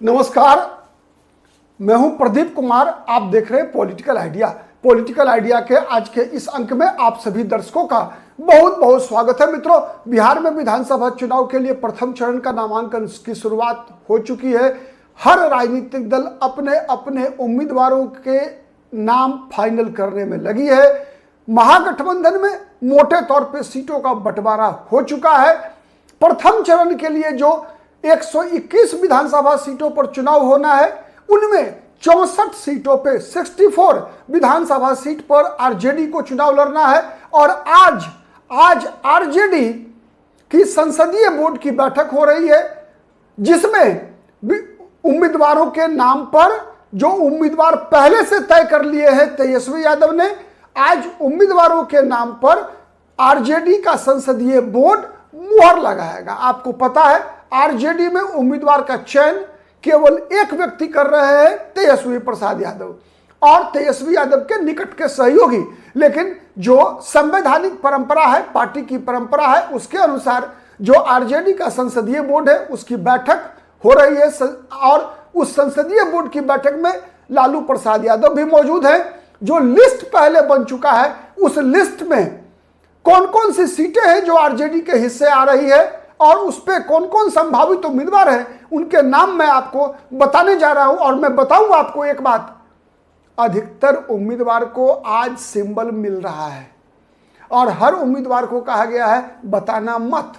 नमस्कार, मैं हूं प्रदीप कुमार। आप देख रहे हैं पॉलिटिकल आइडिया। पॉलिटिकल आइडिया के आज के इस अंक में आप सभी दर्शकों का बहुत बहुत स्वागत है। मित्रों, बिहार में विधानसभा चुनाव के लिए प्रथम चरण का नामांकन की शुरुआत हो चुकी है। हर राजनीतिक दल अपने अपने उम्मीदवारों के नाम फाइनल करने में लगी है। महागठबंधन में मोटे तौर पर सीटों का बंटवारा हो चुका है। प्रथम चरण के लिए जो 121 विधानसभा सीटों पर चुनाव होना है, उनमें 64 सीटों पे 64 विधानसभा सीट पर आरजेडी को चुनाव लड़ना है। और आज आरजेडी की संसदीय बोर्ड की बैठक हो रही है, जिसमें उम्मीदवारों के नाम पर जो उम्मीदवार पहले से तय कर लिए हैं तेजस्वी यादव ने, आज उम्मीदवारों के नाम पर आरजेडी का संसदीय बोर्ड मुहर लगाएगा। आपको पता है, आरजेडी में उम्मीदवार का चयन केवल एक व्यक्ति कर रहे हैं, तेजस्वी प्रसाद यादव और तेजस्वी यादव के निकट के सहयोगी। लेकिन जो संवैधानिक परंपरा है, पार्टी की परंपरा है, उसके अनुसार जो आरजेडी का संसदीय बोर्ड है उसकी बैठक हो रही है और उस संसदीय बोर्ड की बैठक में लालू प्रसाद यादव भी मौजूद हैं। जो लिस्ट पहले बन चुका है, उस लिस्ट में कौन कौन सी सीटें हैं जो आरजेडी के हिस्से आ रही है और उस पे कौन कौन संभावित उम्मीदवार हैं, उनके नाम मैं आपको बताने जा रहा हूं। और मैं बताऊंगा आपको एक बात, अधिकतर उम्मीदवार को आज सिंबल मिल रहा है और हर उम्मीदवार को कहा गया है बताना मत।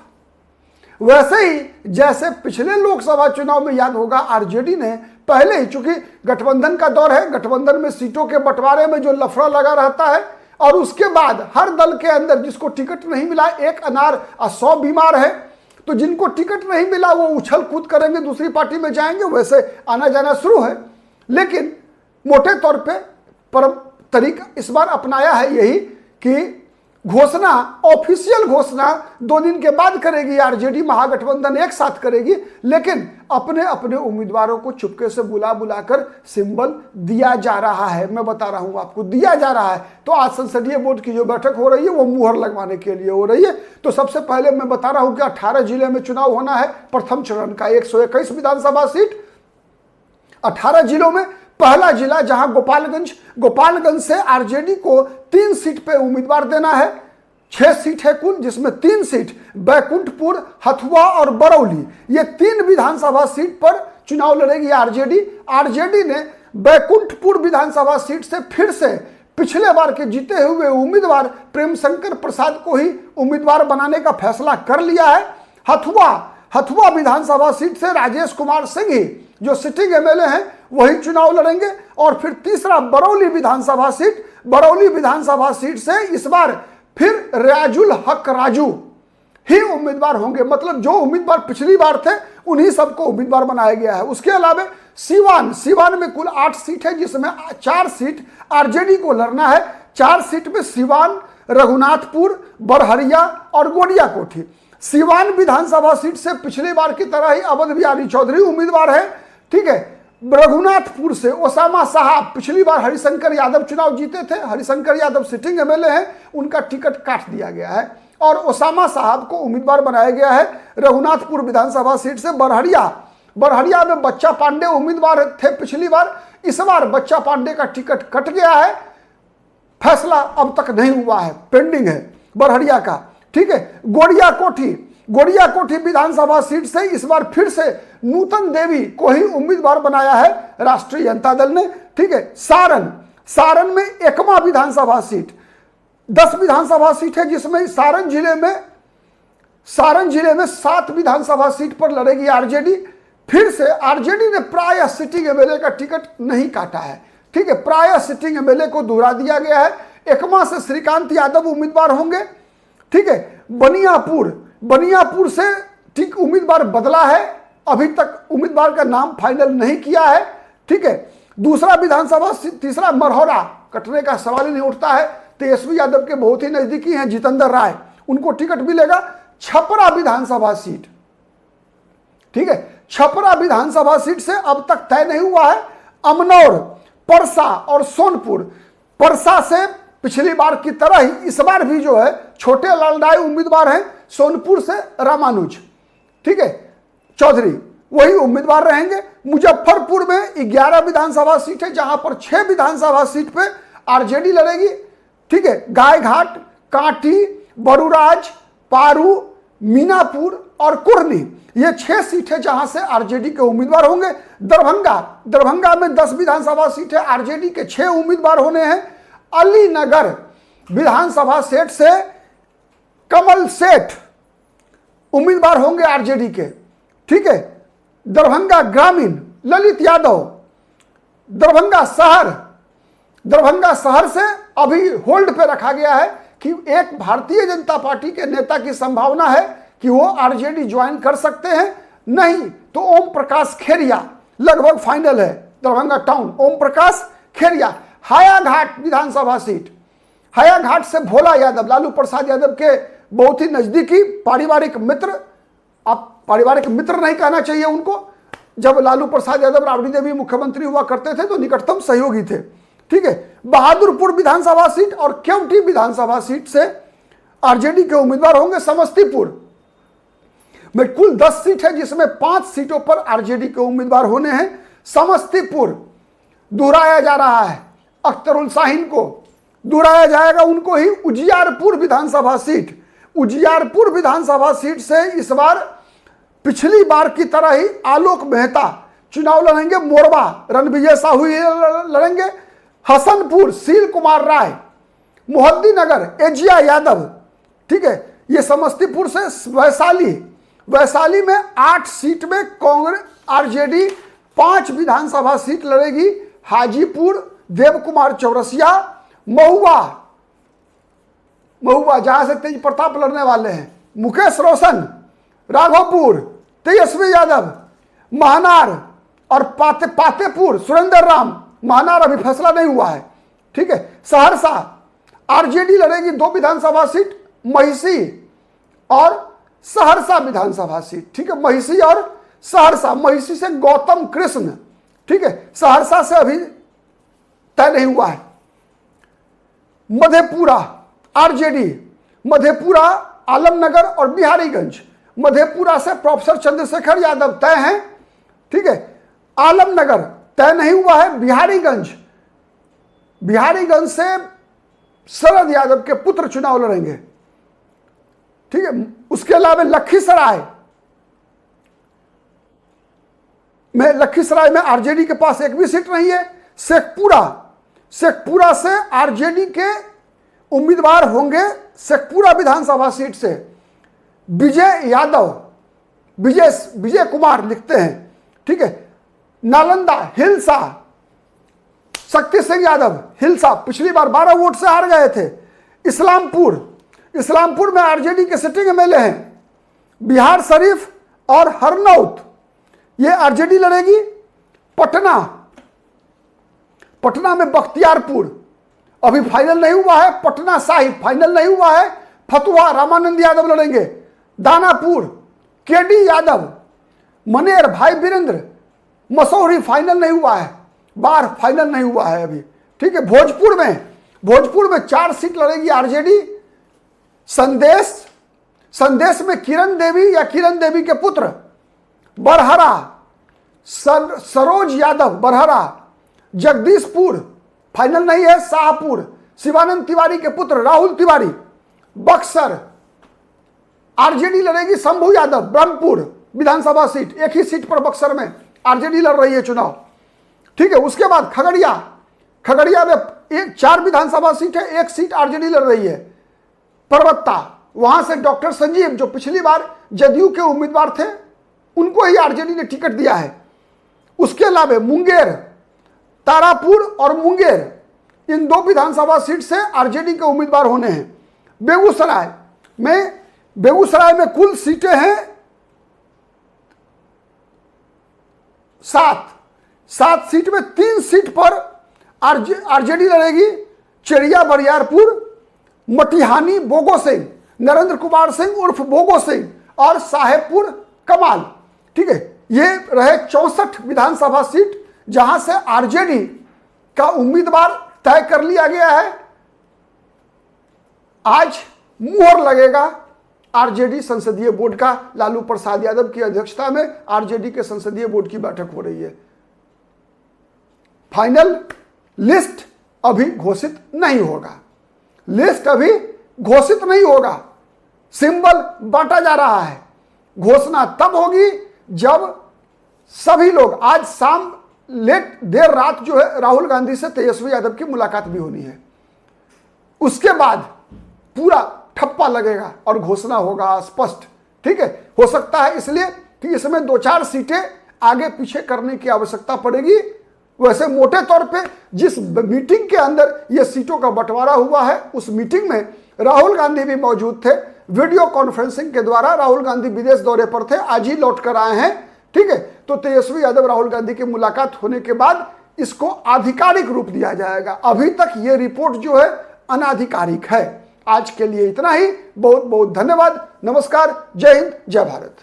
वैसे ही जैसे पिछले लोकसभा चुनाव में याद होगा, आरजेडी ने पहले ही, चूंकि गठबंधन का दौर है, गठबंधन में सीटों के बंटवारे में जो लफड़ा लगा रहता है और उसके बाद हर दल के अंदर जिसको टिकट नहीं मिला, एक अनार 100 बीमार है, तो जिनको टिकट नहीं मिला वो उछल कूद करेंगे, दूसरी पार्टी में जाएंगे, वैसे आना जाना शुरू है। लेकिन मोटे तौर पे तरीका इस बार अपनाया है यही कि घोषणा, ऑफिशियल घोषणा 2 दिन के बाद करेगी आरजेडी, महागठबंधन एक साथ करेगी, लेकिन अपने अपने उम्मीदवारों को चुपके से बुला बुलाकर सिंबल दिया जा रहा है। मैं बता रहा हूं आपको, दिया जा रहा है। तो आज संसदीय बोर्ड की जो बैठक हो रही है वो मुहर लगवाने के लिए हो रही है। तो सबसे पहले मैं बता रहा हूं कि 18 जिले में चुनाव होना है प्रथम चरण का, 121 विधानसभा सीट 18 जिलों में। पहला जिला जहां गोपालगंज से आरजेडी को 3 सीट पे उम्मीदवार देना है। 6 सीट है कुल, जिसमें 3 सीट बैकुंठपुर, हथुआ और बरौली, ये 3 विधानसभा सीट पर चुनाव लड़ेगी आरजेडी। आरजेडी ने बैकुंठपुर विधानसभा सीट से फिर से पिछले बार के जीते हुए उम्मीदवार प्रेम शंकर प्रसाद को ही उम्मीदवार बनाने का फैसला कर लिया है। हथुआ विधानसभा सीट से राजेश कुमार सिंह ही, जो सिटिंग एमएलए हैं, वही चुनाव लड़ेंगे। और फिर तीसरा बरौली विधानसभा सीट से इस बार फिर रियाजुल हक राजू ही उम्मीदवार होंगे। मतलब जो उम्मीदवार पिछली बार थे उन्हीं सबको उम्मीदवार बनाया गया है। उसके अलावा सीवान में कुल 8 सीट है, जिसमें 4 सीट आरजेडी को लड़ना है। 4 सीट में सीवान, रघुनाथपुर, बरहरिया और गोडिया कोठी। सीवान विधानसभा सीट से पिछली बार की तरह ही अवध बिहारी चौधरी उम्मीदवार है। ठीक है। रघुनाथपुर से ओसामा साहब, पिछली बार हरिशंकर यादव चुनाव जीते थे, हरिशंकर यादव सिटिंग एमएलए हैं, उनका टिकट काट दिया गया है और ओसामा साहब को उम्मीदवार बनाया गया है। रघुनाथपुर विधानसभा सीट से बरहरिया में बच्चा पांडे उम्मीदवार थे पिछली बार, इस बार बच्चा पांडे का टिकट कट गया है। फैसला अब तक नहीं हुआ है, पेंडिंग है बरहरिया का। ठीक है। गोडिया कोठी विधानसभा सीट से इस बार फिर से नूतन देवी को ही उम्मीदवार बनाया है राष्ट्रीय जनता दल ने। ठीक है। सारण में एकमा विधानसभा सीट, 10 विधानसभा सीट है, जिसमें सारण जिले में 7 विधानसभा सीट पर लड़ेगी आरजेडी। फिर से आरजेडी ने प्रायः सिटिंग एमएलए का टिकट नहीं काटा है। ठीक है। प्रायः सिटिंग एमएलए को दोहरा दिया गया है। एकमा से श्रीकांत यादव उम्मीदवार होंगे। ठीक है। बनियापुर से ठीक उम्मीदवार बदला है, अभी तक उम्मीदवार का नाम फाइनल नहीं किया है। ठीक है। तीसरा मरहौरा, कटने का सवाल ही नहीं उठता है। तेजस्वी यादव के बहुत ही नजदीकी हैं जितेंद्र राय, उनको टिकट मिलेगा। छपरा विधानसभा सीट, ठीक है, छपरा विधानसभा सीट से अब तक तय नहीं हुआ है। अमनौर, परसा और सोनपुर, परसा से पिछली बार की तरह ही इस बार भी जो है छोटे लालडाई उम्मीदवार हैं। सोनपुर से रामानुज, ठीक है, चौधरी, वही उम्मीदवार रहेंगे। मुजफ्फरपुर में 11 विधानसभा सीट है, जहां पर 6 विधानसभा सीट पे आरजेडी लड़ेगी। ठीक है, गायघाट, कांटी, बरूराज, पारू, मीनापुर और कुर्नी, ये 6 सीट है जहां से आरजेडी के उम्मीदवार होंगे। दरभंगा में 10 विधानसभा सीट है, आरजेडी के 6 उम्मीदवार होने हैं। अलीनगर विधानसभा सीट से कमल सेठ उम्मीदवार होंगे आरजेडी के। ठीक है, दरभंगा ग्रामीण ललित यादव, दरभंगा शहर से अभी होल्ड पे रखा गया है कि एक भारतीय जनता पार्टी के नेता की संभावना है कि वो आरजेडी ज्वाइन कर सकते हैं, नहीं तो ओम प्रकाश खेरिया लगभग फाइनल है। दरभंगा टाउन ओम प्रकाश खेरिया। हायाघाट विधानसभा सीट, हायाघाट से भोला यादव, लालू प्रसाद यादव के बहुत ही नजदीकी पारिवारिक मित्र, आप पारिवारिक मित्र नहीं कहना चाहिए उनको, जब लालू प्रसाद यादव राबड़ी देवी मुख्यमंत्री हुआ करते थे तो निकटतम सहयोगी थे। ठीक है, बहादुरपुर विधानसभा सीट और केवटी विधानसभा सीट से आरजेडी के उम्मीदवार होंगे। समस्तीपुर में कुल 10 सीट है, जिसमें 5 सीटों पर आरजेडी के उम्मीदवार होने हैं। समस्तीपुर दोहराया जा रहा है, अख्तरुल शाहीन को दोहराया जाएगा, उनको ही। उजियारपुर विधानसभा सीट, उजियारपुर विधानसभा सीट से इस बार पिछली बार की तरह ही आलोक मेहता चुनाव लड़ेंगे। मोरबा रणविजय साहू लड़ेंगे। हसनपुर शील कुमार राय, मोहद्दीनगर एजिया यादव। ठीक है, ये समस्तीपुर से वैशाली में 8 सीट में कांग्रेस आरजेडी 5 विधानसभा सीट लड़ेगी। हाजीपुर देव कुमार चौरसिया, महुआ जहां से तेज प्रताप लड़ने वाले हैं, मुकेश रोशन, राघोपुर तेजस्वी यादव, महनार और पातेपुर सुरेंद्र राम। महनार अभी फैसला नहीं हुआ है। ठीक है, सहरसा आरजेडी लड़ेगी 2 विधानसभा सीट, महिषी और सहरसा विधानसभा सीट। ठीक है, महिषी और सहरसा। महिषी से गौतम कृष्ण, ठीक है, सहरसा से अभी तय नहीं हुआ है। मधेपुरा आरजेडी, मधेपुरा, आलमनगर और बिहारीगंज। मधेपुरा से प्रोफेसर चंद्रशेखर यादव तय हैं। ठीक है, आलमनगर तय नहीं हुआ है। बिहारीगंज से शरद यादव के पुत्र चुनाव लड़ेंगे। ठीक है, उसके अलावा लखीसराय में आरजेडी के पास एक भी सीट नहीं है। शेखपुरा से आरजेडी के उम्मीदवार होंगे। शेखपुरा विधानसभा सीट से विजय कुमार लिखते हैं। ठीक है, नालंदा हिलसा, शक्ति सिंह यादव, हिलसा पिछली बार 12 वोट से हार गए थे। इस्लामपुर में आरजेडी के सिटिंग एमएलए हैं। बिहार शरीफ और हरनौत, ये आरजेडी लड़ेगी। पटना में बख्तियारपुर अभी फाइनल नहीं हुआ है। पटना साहिब फाइनल नहीं हुआ है। फतुहा रामानंद यादव लड़ेंगे। दानापुर केडी यादव, मनेर भाई वीरेंद्र, मसौरी फाइनल नहीं हुआ है। बार फाइनल नहीं हुआ है अभी। ठीक है, भोजपुर में 4 सीट लड़ेगी आरजेडी। संदेश में किरण देवी के पुत्र बरहरा, सरोज यादव बरहरा। जगदीशपुर फाइनल नहीं है। शाहपुर शिवानंद तिवारी के पुत्र राहुल तिवारी। बक्सर आरजेडी लड़ेगी। शंभू यादव, ब्रह्मपुर विधानसभा सीट, एक ही सीट पर बक्सर में आरजेडी लड़ रही है चुनाव। ठीक है, उसके बाद खगड़िया में 4 विधानसभा सीट है, 1 सीट आरजेडी लड़ रही है। परबत्ता, वहां से डॉक्टर संजीव जो पिछली बार जदयू के उम्मीदवार थे, उनको ही आरजेडी ने टिकट दिया है। उसके अलावा मुंगेर, तारापुर और मुंगेर, इन 2 विधानसभा सीट से आरजेडी के उम्मीदवार होने हैं। बेगूसराय में कुल सीटें हैं 7 सीट में 3 सीट पर आरजेडी लड़ेगी। चेरिया बरियारपुर, मटिहानी बोगो सिंह, नरेंद्र कुमार सिंह उर्फ बोगो सिंह और साहेबपुर कमाल। ठीक है, ये रहे 64 विधानसभा सीट जहां से आरजेडी का उम्मीदवार तय कर लिया गया है। आज मोहर लगेगा आरजेडी संसदीय बोर्ड का लालू प्रसाद यादव की अध्यक्षता में आरजेडी के संसदीय बोर्ड की बैठक हो रही है। फाइनल लिस्ट अभी घोषित नहीं होगा, लिस्ट अभी घोषित नहीं होगा, सिंबल बांटा जा रहा है। घोषणा तब होगी जब सभी लोग, आज शाम देर रात जो है राहुल गांधी से तेजस्वी यादव की मुलाकात भी होनी है, उसके बाद पूरा ठप्पा लगेगा और घोषणा होगा स्पष्ट। ठीक है, हो सकता है इसलिए कि इसमें 2-4 सीटें आगे पीछे करने की आवश्यकता पड़ेगी। वैसे मोटे तौर पे जिस मीटिंग के अंदर ये सीटों का बंटवारा हुआ है उस मीटिंग में राहुल गांधी भी मौजूद थे। वीडियो कॉन्फ्रेंसिंग के द्वारा राहुल गांधी विदेश दौरे पर थे, आज ही लौट कर आए हैं। ठीक है, तो तेजस्वी यादव राहुल गांधी की मुलाकात होने के बाद इसको आधिकारिक रूप दिया जाएगा। अभी तक ये रिपोर्ट जो है अनाधिकारिक है। आज के लिए इतना ही, बहुत बहुत धन्यवाद, नमस्कार, जय हिंद, जय भारत।